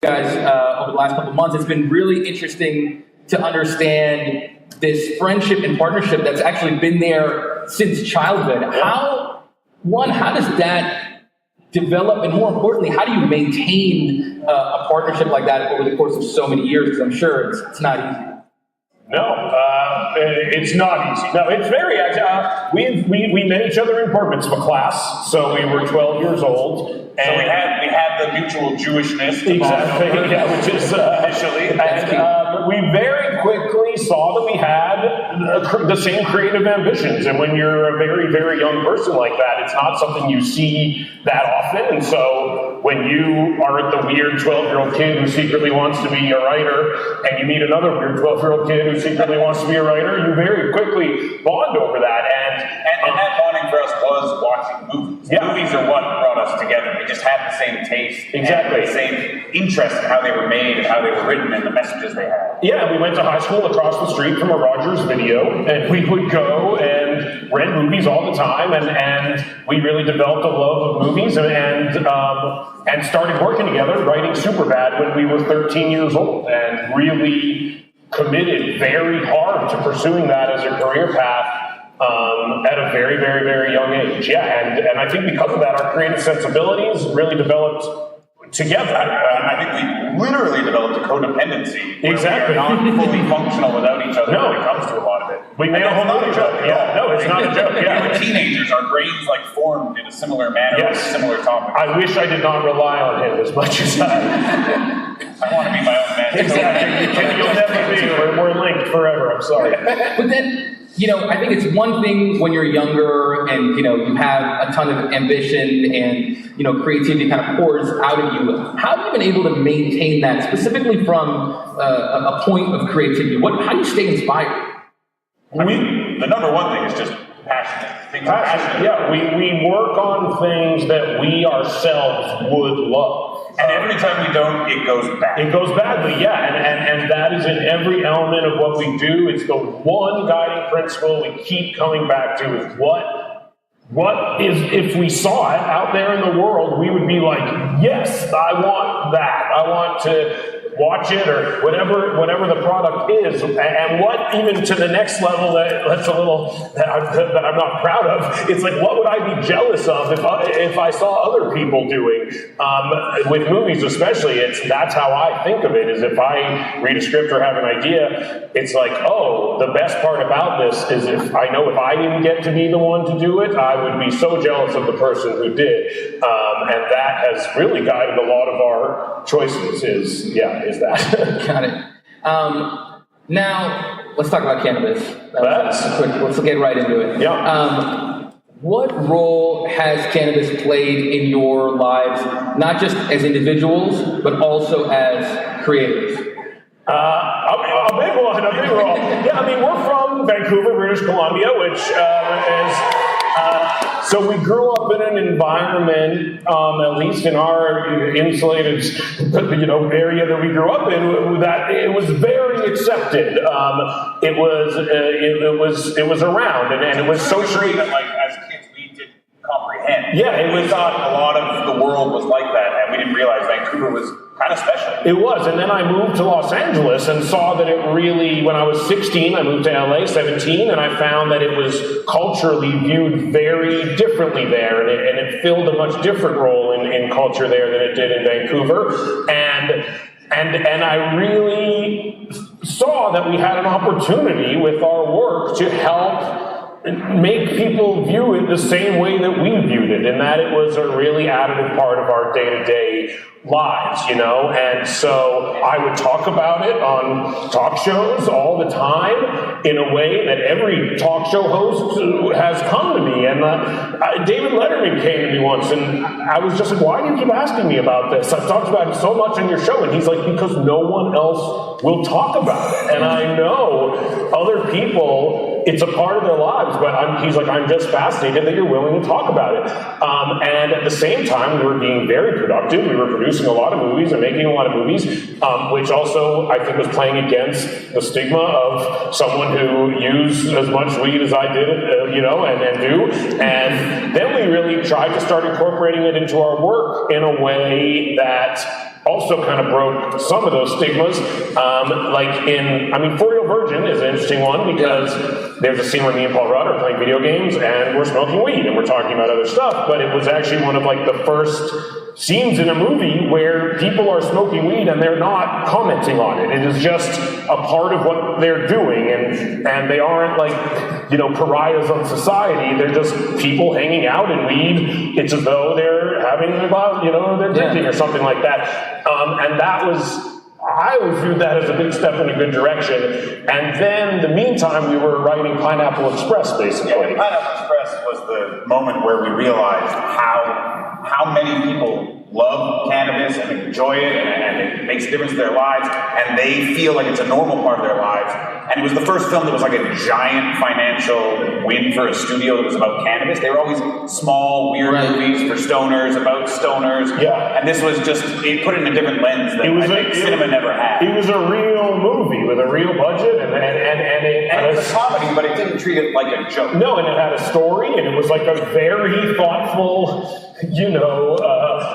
guys over the last couple of months. It's been really interesting to understand this friendship and partnership that's actually been there since childhood. How does that develop, and more importantly, how do you maintain a partnership like that over the course of so many years? Because I'm sure it's not easy. No, it's not easy. No, it's very. We met each other in bar mitzvah class, so we were 12 years old. And so we had the mutual Jewishness. Exactly, yeah, which is initially. And we very quickly saw that we had the same creative ambitions. And when you're a very, very young person like that, it's not something you see that often. And so when you are the weird 12-year-old kid who secretly wants to be a writer, and you meet another weird 12-year-old kid who secretly wants to be a writer, you very quickly bond over that. And that bonding for us was watching movies. Yeah. Movies are what brought us together. We just had the same taste. Exactly. And the same interest in how they were made and how they were written and the messages they had. Yeah, we went to high school across the street from a Rogers Video, and we would go and rent movies all the time, and we really developed a love of movies and started working together, writing Superbad when we were 13 years old, and really committed very hard to pursuing that as a career path at a very, very, very young age. Yeah, and I think because of that, our creative sensibilities really developed together. I think we literally developed a codependency. Exactly. We are not fully functional without each other when it comes to a lot of it. We made a whole movie joke. Yeah, no, it's not a joke. Yeah. We were teenagers. Our brains formed in a similar manner with similar topics. I wish I did not rely on him as much as I want to be my own man. Exactly. You'll never be. We're linked forever. I'm sorry. But then, I think it's one thing when you're younger and, you have a ton of ambition and, creativity kind of pours out of you. How have you been able to maintain that, specifically from a point of creativity? How do you stay inspired? The number one thing is just passionate. Passionate. Yeah, we work on things that we ourselves would love. And every time we don't, it goes bad. It goes badly, yeah. And that is in every element of what we do. It's the one guiding principle we keep coming back to is what is, if we saw it out there in the world, we would be like, yes, I want that. I want to watch it or whatever the product is, and what even to the next level that's a little that I'm not proud of. It's like, what would I be jealous of if I saw other people doing with movies, especially? That's how I think of it. Is if I read a script or have an idea, it's like, oh, the best part about this is if I didn't get to be the one to do it, I would be so jealous of the person who did, and that has really guided a lot of our choices. Is that. Got it. Now, let's talk about cannabis. Let's get right into it. Yeah. What role has cannabis played in your lives, not just as individuals, but also as creators? A big role. Yeah, we're from Vancouver, British Columbia, which is... So we grew up in an environment, at least in our insulated, area that we grew up in, that it was very accepted. It was around, and it was socially. That, as kids, we didn't comprehend. Yeah, we thought a lot of the world was like that, and we didn't realize Vancouver was kind of special. It was, and then I moved to Los Angeles and saw that it really, when I was 16, I moved to LA, 17, and I found that it was culturally viewed very differently there, and it filled a much different role in culture there than it did in Vancouver, and I really saw that we had an opportunity with our work to help make people view it the same way that we viewed it, and that it was a really additive part of our day-to-day lives, and so I would talk about it on talk shows all the time in a way that every talk show host has come to me, and David Letterman came to me once, and I was just like, why do you keep asking me about this? I've talked about it so much on your show, and he's like, because no one else will talk about it, and I know other people, it's a part of their lives, but he's like, I'm just fascinated that you're willing to talk about it. And at the same time, we were being very productive. We were producing a lot of movies and making a lot of movies, which also I think was playing against the stigma of someone who used as much weed as I did, and do. And then we really tried to start incorporating it into our work in a way that also kind of broke some of those stigmas. For Real Virgin is an interesting one because there's a scene where me and Paul Rudd are playing video games and we're smoking weed and we're talking about other stuff, but it was actually one of like the first scenes in a movie where people are smoking weed and they're not commenting on it. It is just a part of what they're doing, and they aren't like, pariahs on society. They're just people hanging out in weed. It's as though they're having a glass, they're drinking or something like that. And I always viewed that as a big step in a good direction. And then, in the meantime, we were writing Pineapple Express, basically. Yeah, Pineapple Express was the moment where we realized how many people love cannabis and enjoy it, and it makes a difference in their lives, and they feel like it's a normal part of their lives. And it was the first film that was like a giant financial win for a studio that was about cannabis. They were always small, weird movies for stoners, about stoners. Yeah. And this was just, it put it in a different lens that I think cinema never had. It was a real movie with a real budget, and it was a comedy, but it didn't treat it like a joke. No, and it had a story, and it was like a very thoughtful,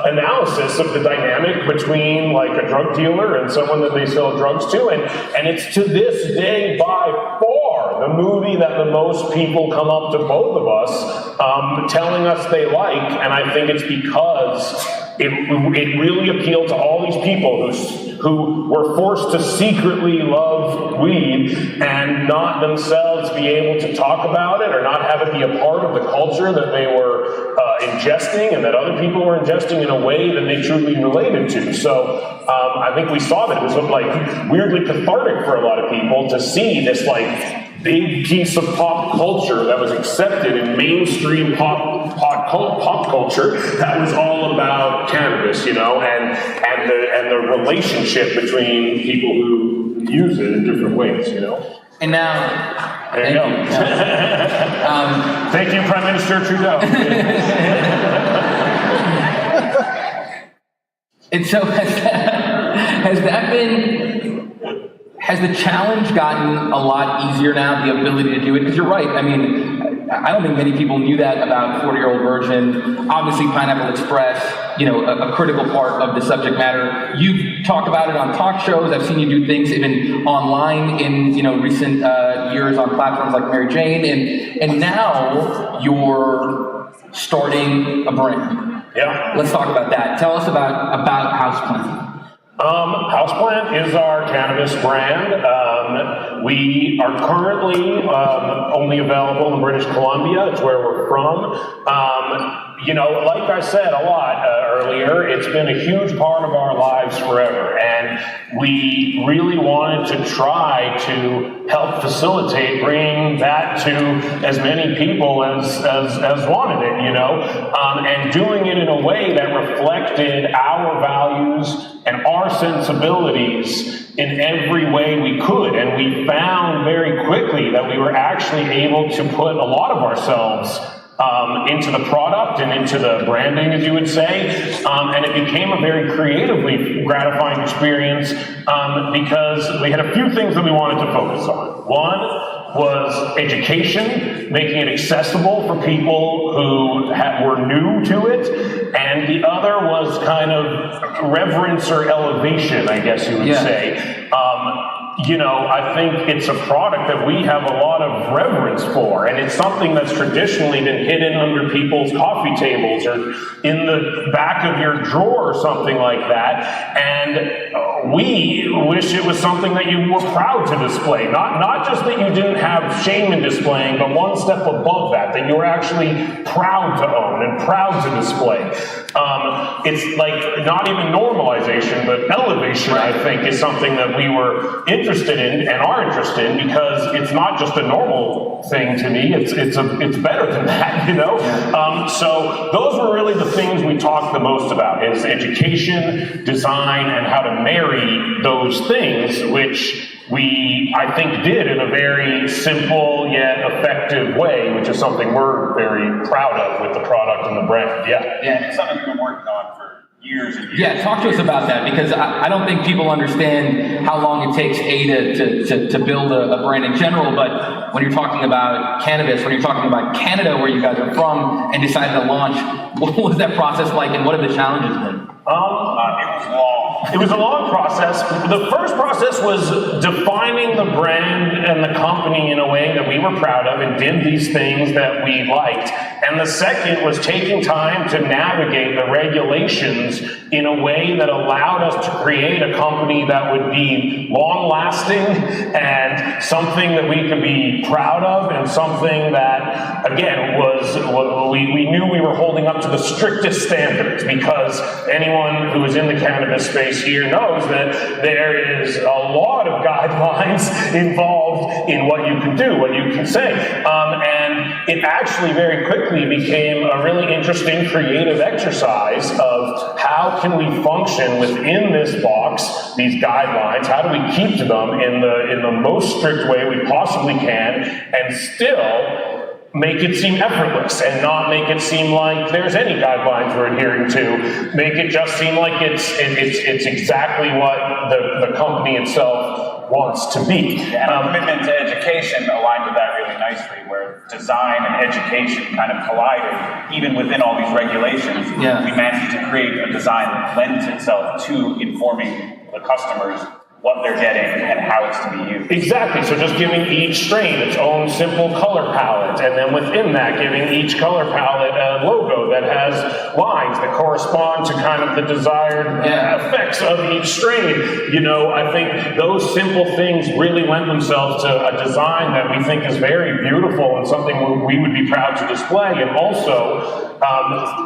analysis of the dynamic between like a drug dealer and someone that they sell drugs to, and it's to this day by far the movie that the most people come up to both of us telling us they like, and I think it's because it really appealed to all these people who were forced to secretly love weed and not themselves be able to talk about it or not have it be a part of the culture that they were ingesting and that other people were ingesting in a way that they truly related to. So I think we saw that it was like weirdly cathartic for a lot of people to see this like big piece of pop culture that was accepted in mainstream pop culture that was all about cannabis, and the relationship between people who use it in different ways, And now, there you go. Thank you, Prime Minister Trudeau. And so has the challenge gotten a lot easier now, the ability to do it? Because you're right, I mean, I don't think many people knew that about 40-Year-Old Virgin. Obviously, Pineapple Express, a critical part of the subject matter. You've talked about it on talk shows. I've seen you do things even online in, recent years on platforms like Mary Jane. And now you're starting a brand. Yeah. Let's talk about that. Tell us about Houseplant. Houseplant is our cannabis brand. We are currently only available in British Columbia. It's where we're from. Like I said a lot earlier, it's been a huge part of our lives forever, and we really wanted to try to help facilitate bringing that to as many people as wanted it, and doing it in a way that reflected our values and our sensibilities in every way we could. And we found very quickly that we were actually able to put a lot of ourselves into the product and into the branding, as you would say, and it became a very creatively gratifying experience because we had a few things that we wanted to focus on. One was education, making it accessible for people who were new to it, and the other was kind of reverence or elevation, I guess you would say. I think it's a product that we have a lot of reverence for, and it's something that's traditionally been hidden under people's coffee tables or in the back of your drawer or something like that, and we wish it was something that you were proud to display. Not just that you didn't have shame in displaying, but one step above that you were actually proud to own and proud to display. It's like not even normalization, but elevation, I think, is something that we were interested in and are interested in, because it's not just a normal thing to me, it's better than that, So those were really the things we talked the most about, is education, design, and how to marry those things, which we, I think, did in a very simple yet effective way, which is something we're very proud of with the product and the brand. Yeah, it's something we've been working on for years and years. Yeah, talk to us about that, because I don't think people understand how long it takes to build a brand in general, but when you're talking about cannabis, when you're talking about Canada, where you guys are from, and decided to launch, what was that process like, and what have the challenges been? It was long. It was a long process. The first process was defining the brand and the company in a way that we were proud of and did these things that we liked. And the second was taking time to navigate the regulations in a way that allowed us to create a company that would be long-lasting and something that we could be proud of, and something that, again, we knew we were holding up to the strictest standards, because anyone who is in the cannabis space here knows that there is a lot of guidelines involved in what you can do, what you can say. And it actually very quickly became a really interesting creative exercise of how can we function within this box, these guidelines, how do we keep to them in the most strict way we possibly can, and still make it seem effortless and not make it seem like there's any guidelines we're adhering to. Make it just seem like it's exactly what the company itself wants to be. And our commitment to education aligned with that really nicely, where design and education kind of collided. Even within all these regulations, we managed to create a design that lends itself to informing the customers what they're getting and how it's to be used. Exactly, so just giving each strain its own simple color palette, and then within that giving each color palette a logo that has lines that correspond to kind of the desired effects of each strain. You know, I think those simple things really lend themselves to a design that we think is very beautiful and something we would be proud to display, and also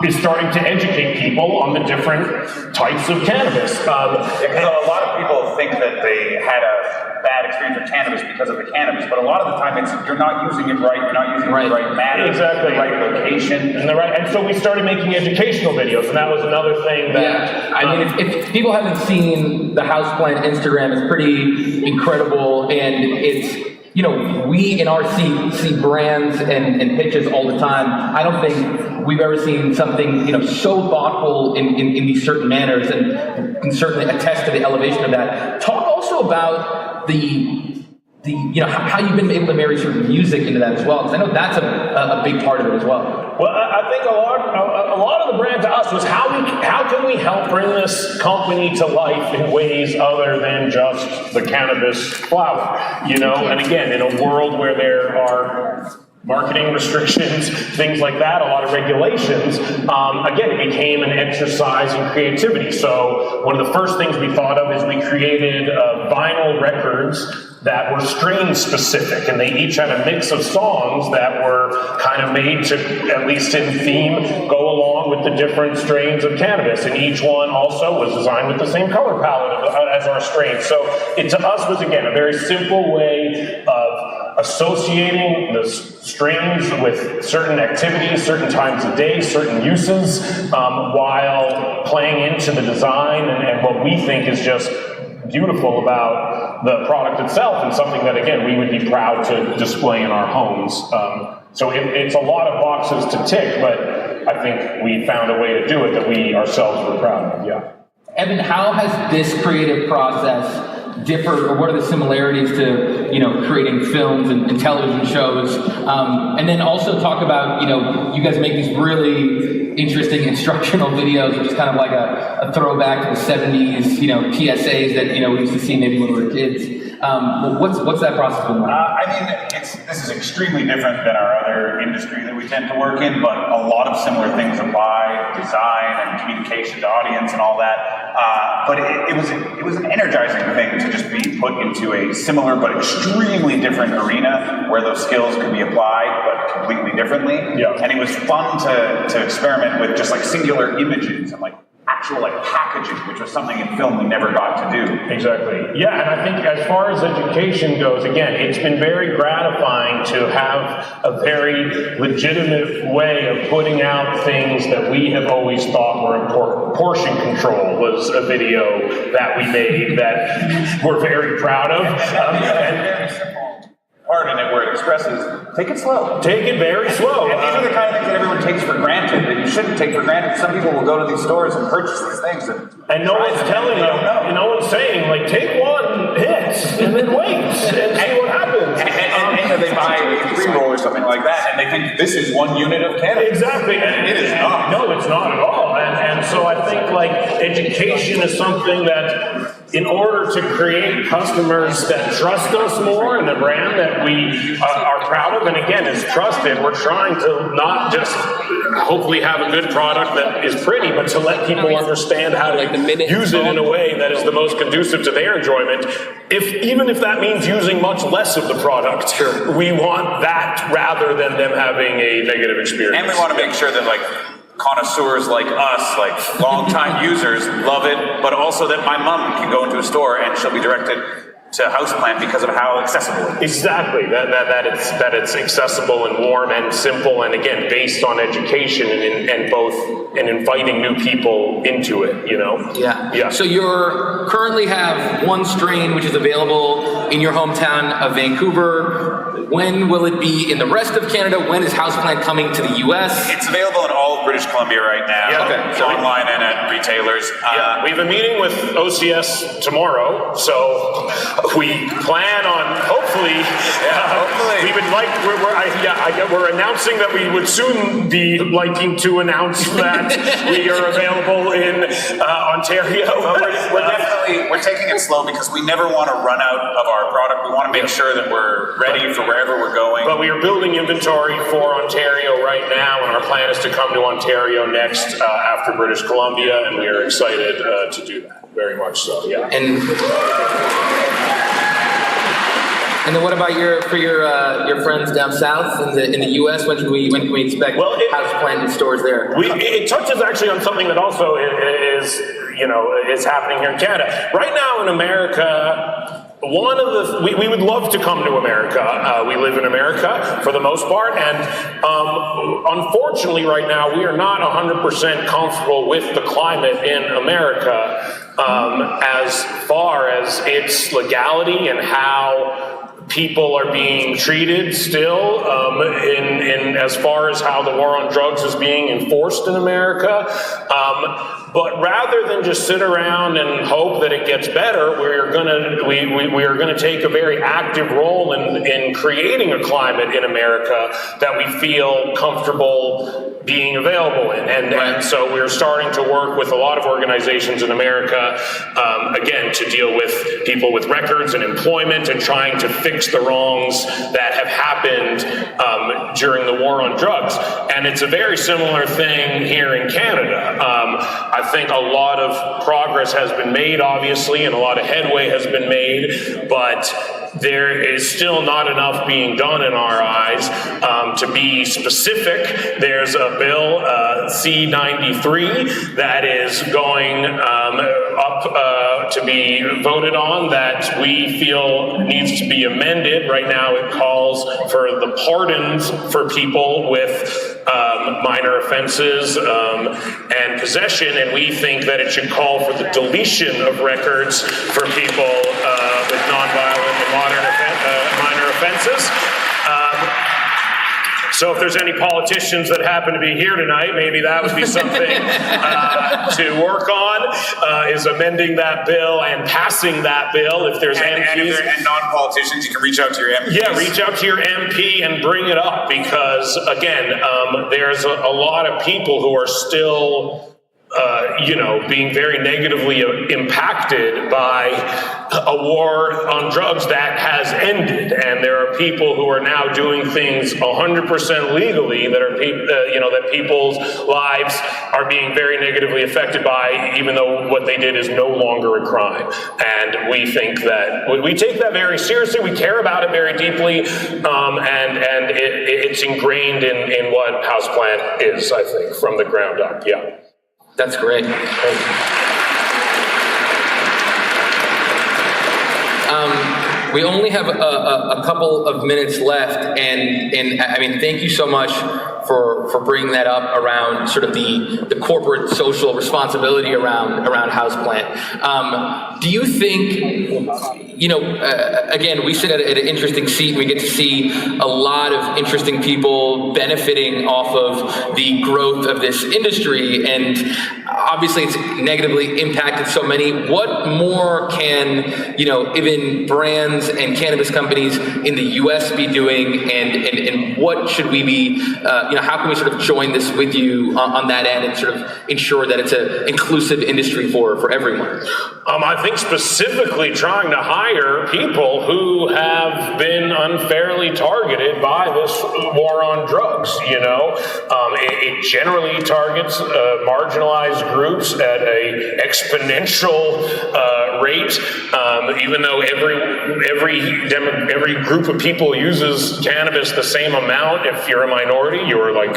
is starting to educate people on the different types of cannabis. Because a lot of people think that they had a bad experience with cannabis because of the cannabis, but a lot of the time it's you're not using it right, you're not using the right matter, exactly, the right location, and so we started making educational videos, and that was another thing that I mean, if people haven't seen the Houseplant Instagram, it's pretty incredible, and it's, you know, we in our see brands and pitches all the time. I don't think we've ever seen something, you know, so thoughtful in these certain manners, and can certainly attest to the elevation of that. Talk also about the you know, how you've been able to marry sort of music into that as well, because I know that's a big part of it as well. Well, I think a lot of the brand to us was how can we help bring this company to life in ways other than just the cannabis flower, you know? And again, in a world where there are marketing restrictions, things like that, a lot of regulations, again, it became an exercise in creativity. So one of the first things we thought of is we created vinyl records that were strain specific, and they each had a mix of songs that were kind of made to, at least in theme, go along with the different strains of cannabis, and each one also was designed with the same color palette as our strain. So it to us was, again, a very simple way of associating the strains with certain activities, certain times of day, certain uses, while playing into the design and what we think is just beautiful about the product itself, and something that, again, we would be proud to display in our homes. So it's a lot of boxes to tick, but I think we found a way to do it that we ourselves were proud of. Yeah. Evan, how has this creative process differed, or what are the similarities to, you know, creating films and television shows? And then also talk about, you know, you guys make these really interesting instructional videos, which is kind of like a throwback to the 70s, you know, PSAs that, you know, we used to see maybe when we were kids. What's that process been like? I mean, this is extremely different than our other industry that we tend to work in, but a lot of similar things apply: design and communication to audience and all that. But it was an energizing thing to just be put into a similar but extremely different arena where those skills could be applied, but completely differently. Yeah. And it was fun to experiment with just like singular images and like actual like packaging, which was something in film we never got to do. Exactly. Yeah, and I think as far as education goes, again, it's been very gratifying to have a very legitimate way of putting out things that we have always thought were important. Portion Control was a video that we made that we're very proud of. Very simple part in it where it expresses, take it slow. Take it very slow. And these are the kind of things that everyone takes for granted, that you shouldn't take for granted. Some people will go to these stores and purchase these things, and no one's telling them, no one's saying, like, take one hit and then wait and see what happens. And they buy a pre-roll or something like that, and they think this is 1 unit of cannabis. Exactly. And it is not. No, it's not at all. And so I think like education is something that, in order to create customers that trust us more and the brand that we are proud of, and again is trusted, we're trying to not just hopefully have a good product that is pretty, but to let people understand how to use it in a way that is the most conducive to their enjoyment. Even if that means using much less of the product, we want that rather than them having a negative experience. And we want to make sure that like connoisseurs like us, like long-time users, love it, but also that my mom can go into a store and she'll be directed to Houseplant because of how accessible it is. Exactly, that it's accessible and warm and simple, and again based on education and inviting new people into it. Yeah. So you currently have one strain which is available in your hometown of Vancouver. When will it be in the rest of Canada? When is Houseplant coming to the U.S.? It's available in all of British Columbia right now. Yeah. Okay. So online and at retailers. We have a meeting with OCS tomorrow, so we plan on hopefully. We would like. We're announcing that we would soon be liking to announce that we are available in Ontario. We're taking it slow because we never want to run out of our product. We want to make sure that we're ready for wherever we're going. But we are building inventory for Ontario right now, and our plan is to come to Ontario next after British Columbia, and we are excited to do that. Very much so. Yeah. And then what about your friends down south in the U.S.? When can we expect Houseplant in stores there? It touches actually on something that also is happening here in Canada right now in America. We would love to come to America. We live in America for the most part, and unfortunately right now we are not 100% comfortable with the climate in America as far as its legality and how people are being treated still in as far as how the war on drugs is being enforced in America. But rather than just sit around and hope that it gets better, we are going to take a very active role in creating a climate in America that we feel comfortable being available in. And so we're starting to work with a lot of organizations in America, again, to deal with people with records and employment and trying to fix the wrongs that have happened during the war on drugs. And it's a very similar thing here in Canada. I think a lot of progress has been made, obviously, and a lot of headway has been made, but there is still not enough being done in our eyes. To be specific, there's a bill, C-93, that is going up to be voted on that we feel needs to be amended. Right now it calls for the pardons for people with minor offenses and possession, and we think that it should call for the deletion of records for people with nonviolent and minor offenses. So if there's any politicians that happen to be here tonight, maybe that would be something to work on, is amending that bill and passing that bill. If there's MPs. And non-politicians, you can reach out to your MP. Yeah, reach out to your MP and bring it up because, again, there's a lot of people who are still being very negatively impacted by a war on drugs that has ended, and there are people who are now doing things 100% legally that are that people's lives are being very negatively affected by, even though what they did is no longer a crime. And we think that we take that very seriously. We care about it very deeply, and it's ingrained in what Houseplant is, I think, from the ground up. Yeah. That's great. We only have a couple of minutes left, and I mean, thank you so much for bringing that up around sort of the corporate social responsibility around Houseplant. Do you think, again, we sit at an interesting seat. We get to see a lot of interesting people benefiting off of the growth of this industry, and obviously it's negatively impacted so many. What more can, even brands and cannabis companies in the U.S. be doing, and what should we be, how can we sort of join this with you on that end and sort of ensure that it's an inclusive industry for everyone? I think specifically trying to hire people who have been unfairly targeted by this war on drugs. It generally targets marginalized groups at a exponential rate. Even though every group of people uses cannabis the same amount, if you're a minority, you're like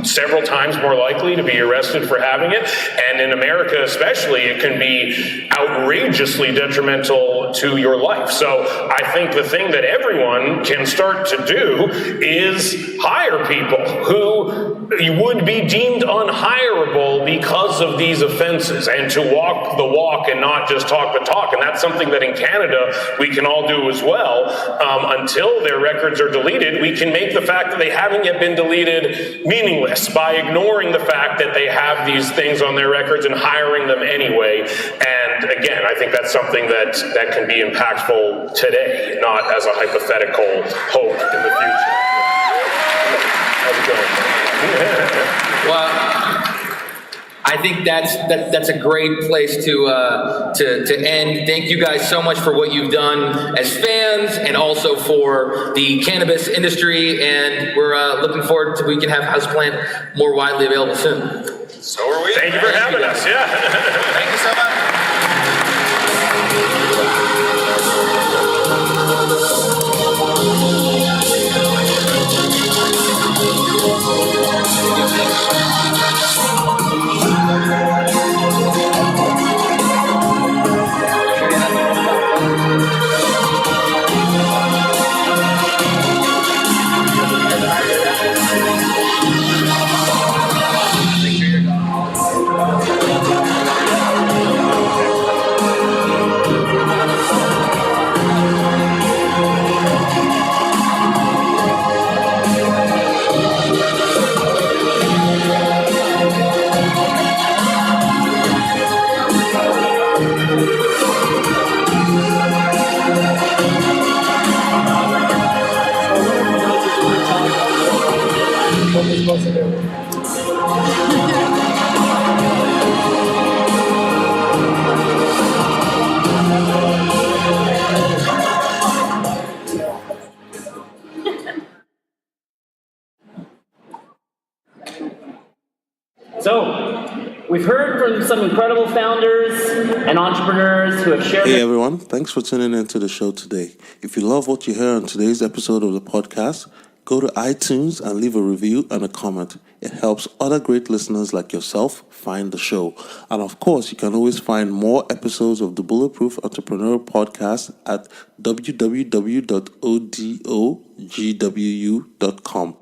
several times more likely to be arrested for having it. And in America especially, it can be outrageously detrimental to your life. So I think the thing that everyone can start to do is hire people who would be deemed unhireable because of these offenses, and to walk the walk and not just talk the talk. And that's something that in Canada we can all do as well. Until their records are deleted, we can make the fact that they haven't yet been deleted meaningless by ignoring the fact that they have these things on their records and hiring them anyway. And again, I think that's something that can be impactful today, not as a hypothetical hope in the future. How's it going? Well, I think that's a great place to end. Thank you guys so much for what you've done as fans and also for the cannabis industry. And we're looking forward to we can have Houseplant more widely available soon. So are we. Thank you for having us. Yeah. Thank you so much. So, we've heard from some incredible founders and entrepreneurs who have shared. Hey everyone, thanks for tuning into the show today. If you love what you hear on today's episode of the podcast, go to iTunes and leave a review and a comment. It helps other great listeners like yourself find the show. And of course, you can always find more episodes of the Bulletproof Entrepreneur Podcast at www.odogwu.com.